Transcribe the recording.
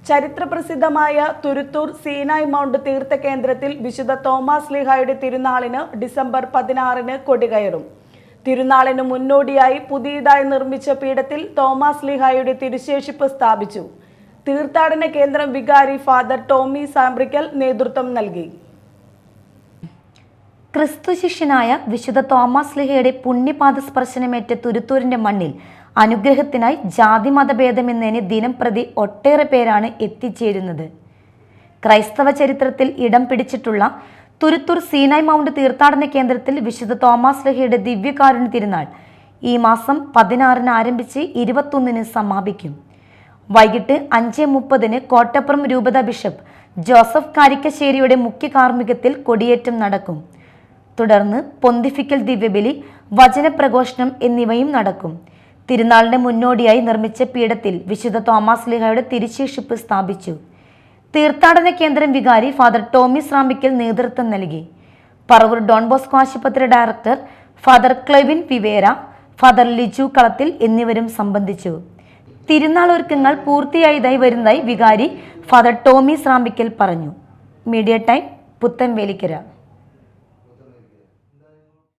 ചരിത്രപ്രസിദ്ധമായ തുരുത്തൂർ സീനായ് മൗണ്ട് തീർത്ഥകേന്ദ്രത്തിൽ വിശുദ്ധ തോമസ് ശ്ലീഹായുടെ തിരുനാളിന് ഡിസംബർ 16-ന് കൊടികയറും. തിരുനാളിന് മുന്നോടിയായി പുതിയതായി നിർമ്മിച്ച പീഠത്തിൽ തോമസ് ശ്ലീഹായുടെ തിരുശേഷിപ്പ് സ്ഥാപിച്ചു. തീർത്ഥാടന കേന്ദ്രം വികാരി ഫാദർ ടോമി സാംബ്രിക്കൽ നേതൃത്വം നൽകി. ക്രിസ്തു ശിഷ്യനായ വിശുദ്ധ തോമസ് ശ്ലീഹയുടെ പുണ്യപാദ സ്പർശനമേറ്റ തുരുത്തൂരിന്റെ മണ്ണിൽ അനുഗ്രഹത്തിനായി ജാതി മതഭേദമെന്നതിന് ദിനം പ്രതി ഒട്ടേറെ പേരാണ് എത്തിച്ചേരുന്നത്. ക്രൈസ്തവ ചരിത്രത്തിൽ ഇടം പിടിച്ചിട്ടുള്ള തുരുത്തൂർ സീനായ് മൗണ്ട് തീർത്ഥാടന കേന്ദ്രത്തിൽ വിശുദ്ധ തോമസ് ശ്ലീഹയുടെ ദിവ്യകാരുണ്യ തിരുനാൾ ഈ മാസം 16-ന് ആരംഭിച്ച് 21-ന് സമാപിക്കും. വൈകിട്ട് 5:30-ന് കോട്ടപ്പുറം രൂപത ബിഷപ്പ് ജോസഫ് കാരിക്കശ്ശേരിയുടെ മുഖ്യ കാർമ്മികത്തിൽ കൊടിയേറ്റം നടക്കും. തുടർന്ന് പൊന്തിഫിക്കൽ ദിവ്യബലി, വചനപ്രഘോഷണം എന്നിവയും നടക്കും. തിരുനാളിന് മുന്നോടിയായി നിർമ്മിച്ച പീഠത്തിൽ വിശുദ്ധ തോമസ് ശ്ലീഹായുടെ തിരുശേഷിപ്പ് സ്ഥാപിച്ചു. തീർത്ഥാടന കേന്ദ്രം വികാരി ഫാദർ ടോമി സാംബ്രിക്കൽ നേതൃത്വം നൽകി. പറവൂർ ഡോൺ ബോസ്കോ ആശുപത്രി ഡയറക്ടർ ഫാദർ ക്ലെവിൻ വിവേര, ഫാദർ ലിജു കളത്തിൽ എന്നിവരും സംബന്ധിച്ചു. തിരുനാൾ ഒരുക്കങ്ങൾ പൂർത്തിയായതായി വരുന്നതായി വികാരി ഫാദർ ടോമി സാംബ്രിക്കൽ പറഞ്ഞു. Media time, Puthenvelikkara.